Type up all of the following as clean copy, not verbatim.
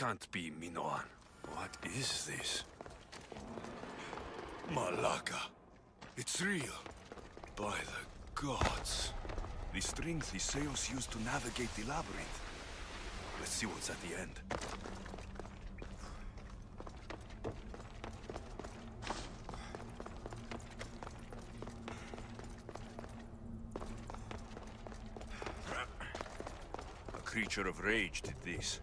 can't be Minoan. What is this? Malaka. It's real. By the gods. The strings the sails used to navigate the labyrinth. Let's see what's at the end. A creature of rage did this.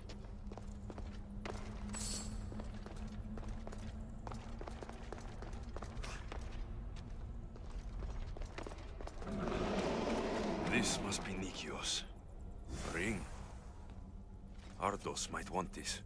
This must be Nikios. A ring. Ardos might want this.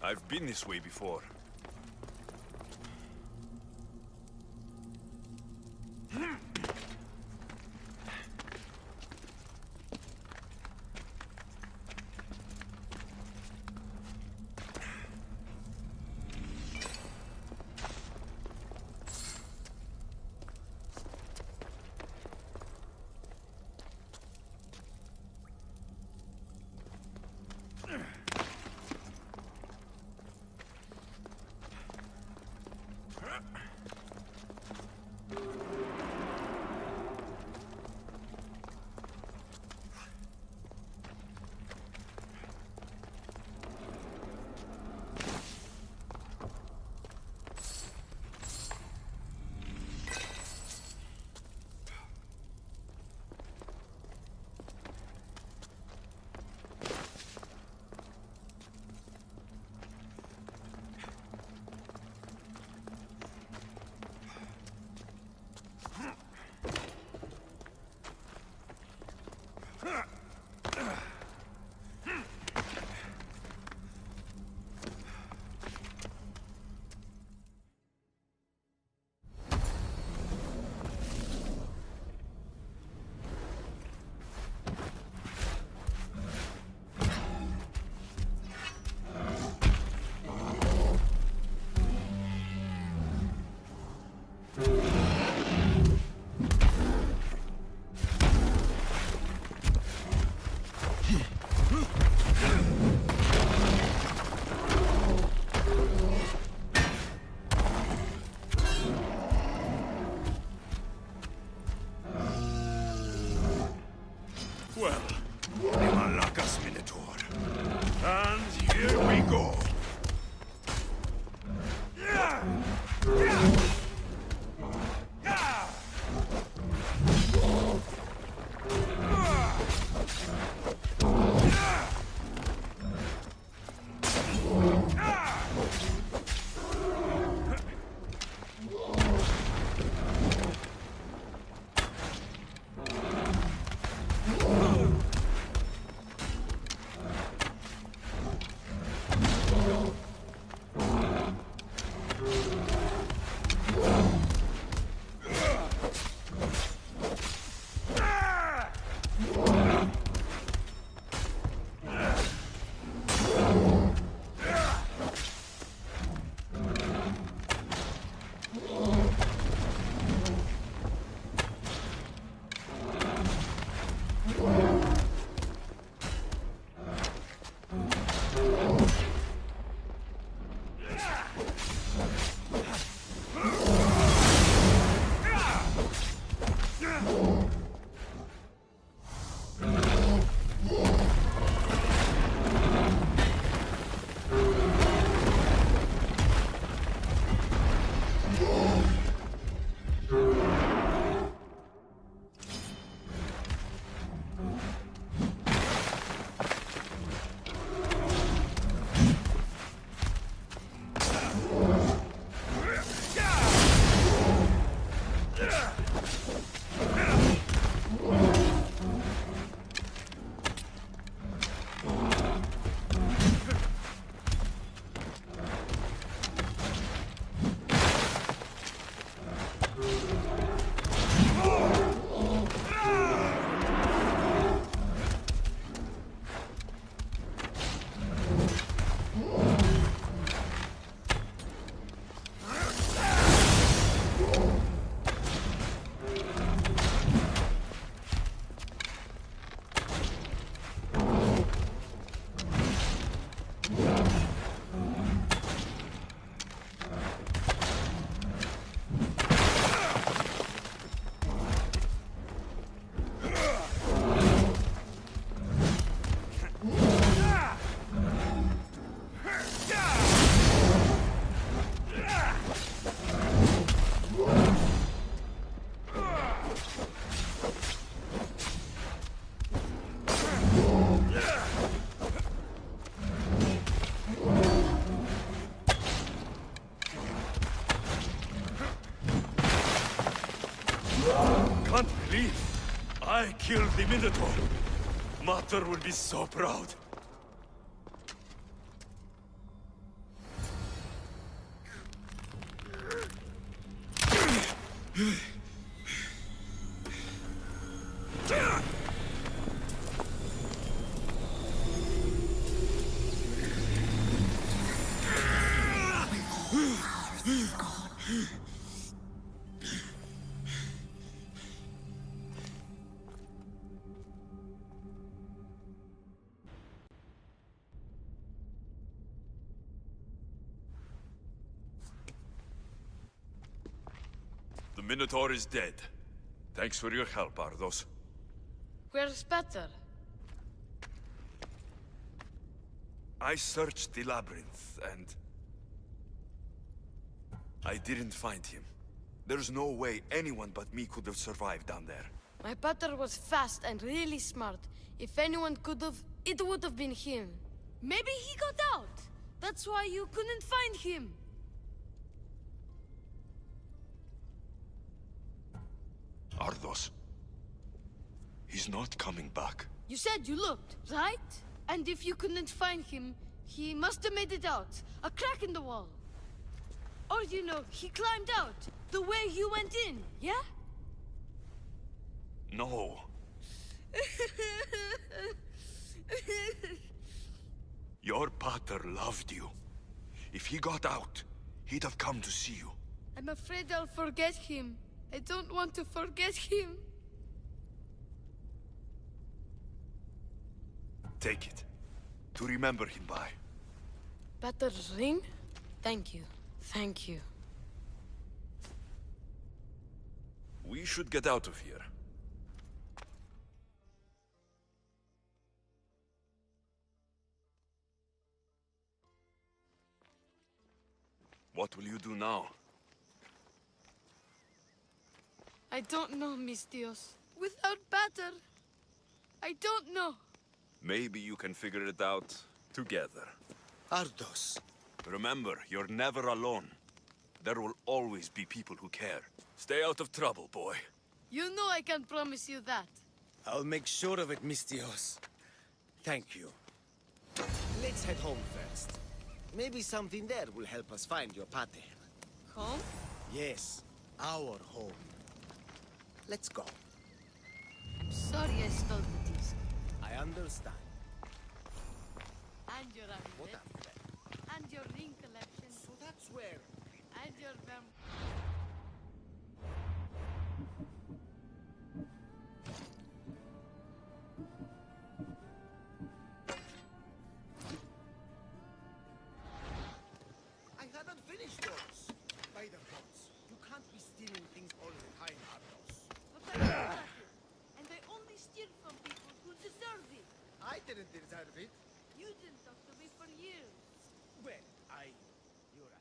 I've been this way before. Well, Malakas Minotaur. And here we go. Can't believe I killed the Minotaur. Mater will be so proud. The Minotaur is dead. Thanks for your help, Ardos. Where's better? I searched the labyrinth, and I didn't find him. There's no way anyone but me could have survived down there. My brother was fast and really smart. If anyone could have, it would have been him. Maybe he got out. That's why you couldn't find him. Ardos. He's not coming back. You said you looked, right? And if you couldn't find him, he must have made it out. A crack in the wall. Or, you know, he climbed out. The way you went in, yeah? No. Your pater loved you. If he got out, he'd have come to see you. I'm afraid I'll forget him. I don't want to forget him. Take it. To remember him by. Patter's ring? Thank you. Thank you. We should get out of here. will you do now? I don't know, Mistios. Without batter, I don't know. Maybe you can figure it out together. Ardos. Remember, you're never alone. There will always be people who care. Stay out of trouble, boy. You know I can promise you that. I'll make sure of it, Mistios. Thank you. Let's head home first. Maybe something there will help us find your pater. Home? Yes, our home. Let's go. I'm sorry I stole the disc. I understand. And your What amulet. a... And your ring collection. So that's where... And your I haven't finished those. By the gods, you can't be stealing things all the time, Ardos. But I know that. And I only steal from people who deserve it. I didn't deserve it. You didn't talk to me for years. Well, you're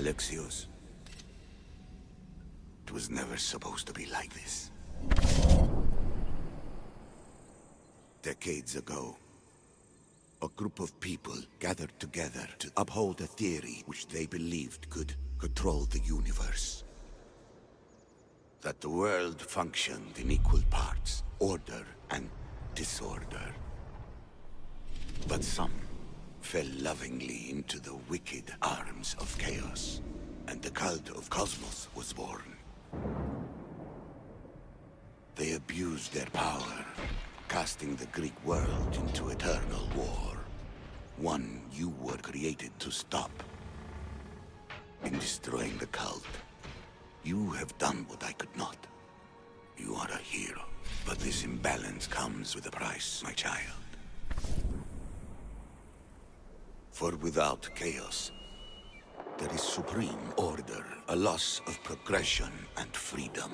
Alexios. It was never supposed to be like this. Decades ago, a group of people gathered together to uphold a theory which they believed could control the universe. That the world functioned in equal parts, order and disorder. But some fell lovingly into the wicked arms of chaos, and the cult of Cosmos was born. They abused their power, casting the Greek world into eternal war. One you were created to stop. In destroying the cult, you have done what I could not. You are a hero, but this imbalance comes with a price, my child. For without chaos, there is supreme order, a loss of progression and freedom.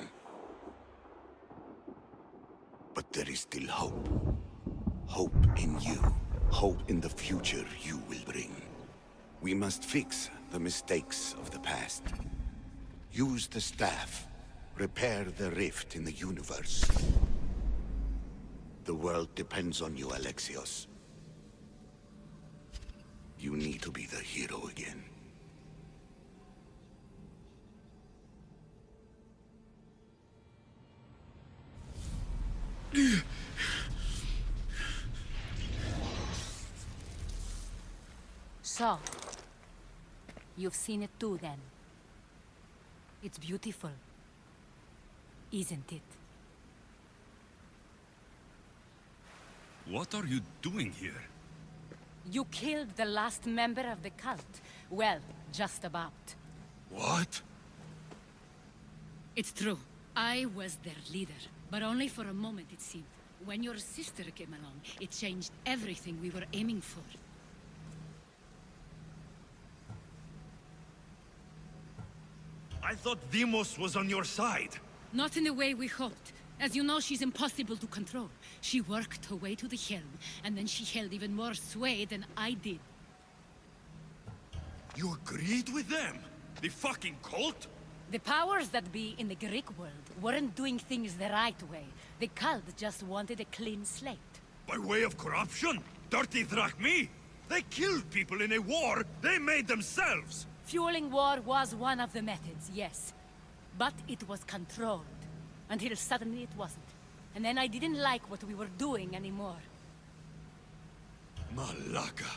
But there is still hope. Hope in you. Hope in the future you will bring. We must fix the mistakes of the past. Use the staff. Repair the rift in the universe. The world depends on you, Alexios. You need to be the hero again. So, you've seen it too then. It's beautiful, isn't it? What are you doing here? You killed the last member of the cult. Well, just about. What? It's true. I was their leader, but only for a moment it seemed. When your sister came along, it changed everything we were aiming for. I thought Deimos was on your side. Not in the way we hoped. As you know, she's impossible to control. She worked her way to the helm, and then she held even more sway than I did. You agreed with them? The fucking cult? The powers that be in the Greek world weren't doing things the right way. The cult just wanted a clean slate. By way of corruption? Dirty drachmi? They killed people in a war they made themselves! Fueling war was one of the methods, yes. But it was controlled. Until suddenly it wasn't. And then I didn't like what we were doing anymore. Malaka.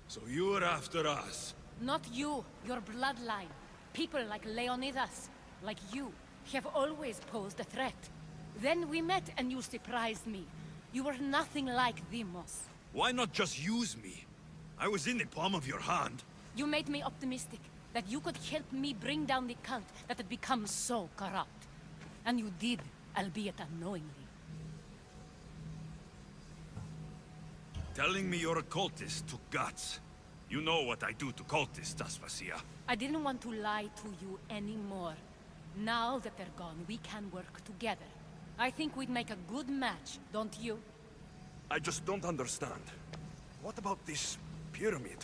So you were after us? Not you, your bloodline. People like Leonidas, like you, have always posed a threat. Then we met and you surprised me. You were nothing like Demos. Why not just use me? I was in the palm of your hand. You made me optimistic that you could help me bring down the cult that had become so corrupt. And you did, albeit unknowingly. Telling me you're a cultist took guts. You know what I do to cultists, Aspasia. I didn't want to lie to you anymore. Now that they're gone, we can work together. I think we'd make a good match, don't you? I just don't understand. What about this pyramid?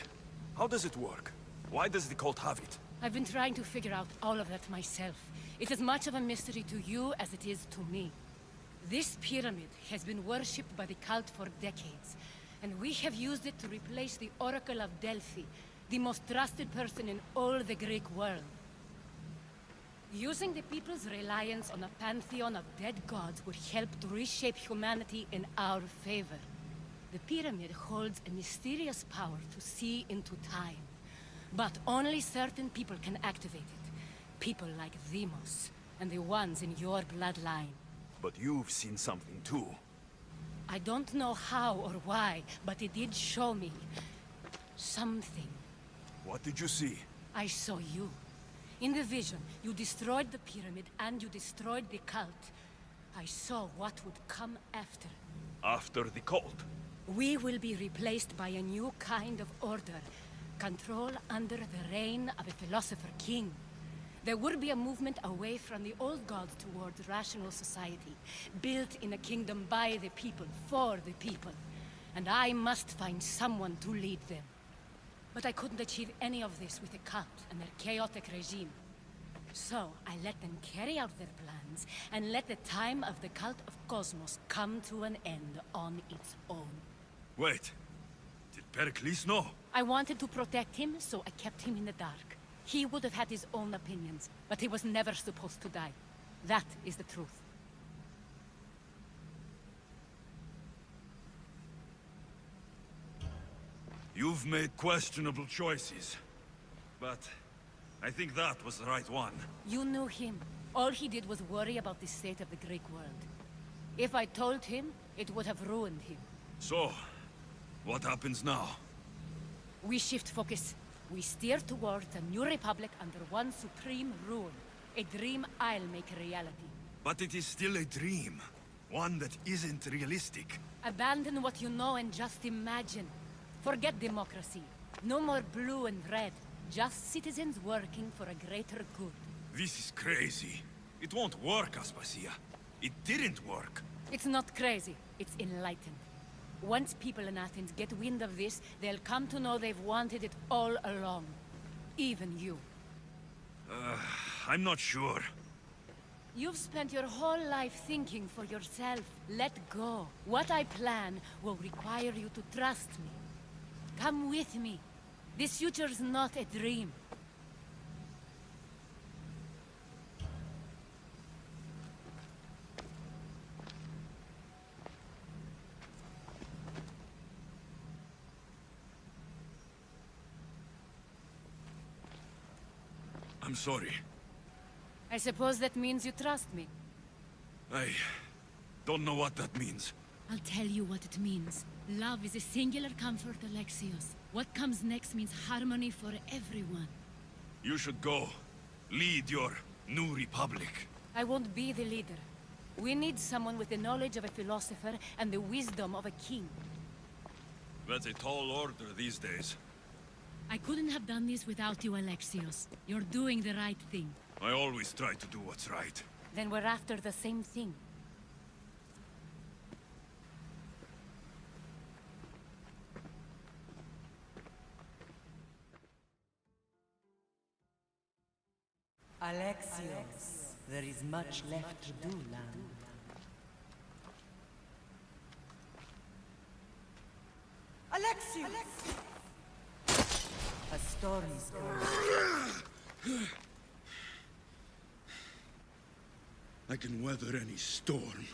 How does it work? Why does the cult have it? I've been trying to figure out all of that myself. It's as much of a mystery to you as it is to me. This pyramid has been worshipped by the cult for decades, and we have used it to replace the Oracle of Delphi, the most trusted person in all the Greek world. Using the people's reliance on a pantheon of dead gods would help to reshape humanity in our favor. The pyramid holds a mysterious power to see into time. But only certain people can activate it. People like Demos, and the ones in your bloodline. But you've seen something too. I don't know how or why, but it did show me something. What did you see? I saw you. In the vision, you destroyed the pyramid and you destroyed the cult. I saw what would come after. After the cult? We will be replaced by a new kind of order. Control under the reign of a philosopher king. There would be a movement away from the old gods towards rational society, built in a kingdom by the people, for the people. And I must find someone to lead them. But I couldn't achieve any of this with the cult and their chaotic regime. So I let them carry out their plans, and let the time of the cult of Cosmos come to an end on its own. Wait. Did Pericles know? I wanted to protect him, so I kept him in the dark. He would have had his own opinions, but he was never supposed to die. That is the truth. You've made questionable choices. But I think that was the right one. You knew him. All he did was worry about the state of the Greek world. If I told him, it would have ruined him. So, what happens now? We shift focus. We steer towards a new republic under one supreme rule. A dream I'll make a reality. But it is still a dream. One that isn't realistic. Abandon what you know and just imagine. Forget democracy. No more blue and red. Just citizens working for a greater good. This is crazy. It won't work, Aspasia. It didn't work. It's not crazy. It's enlightened. Once people in Athens get wind of this, they'll come to know they've wanted it all along. Even you. I'm not sure. You've spent your whole life thinking for yourself. Let go. What I plan will require you to trust me. Come with me. This future's not a dream. I'm sorry. I suppose that means you trust me. I don't know what that means. I'll tell you what it means. Love is a singular comfort, Alexios. What comes next means harmony for everyone. You should go. Lead your new republic. I won't be the leader. We need someone with the knowledge of a philosopher and the wisdom of a king. That's a tall order these days. I couldn't have done this without you, Alexios. You're doing the right thing. I always try to do what's right. Then we're after the same thing. Alexios, there is much left to do, land. Alexios! A storm is coming. I can weather any storm.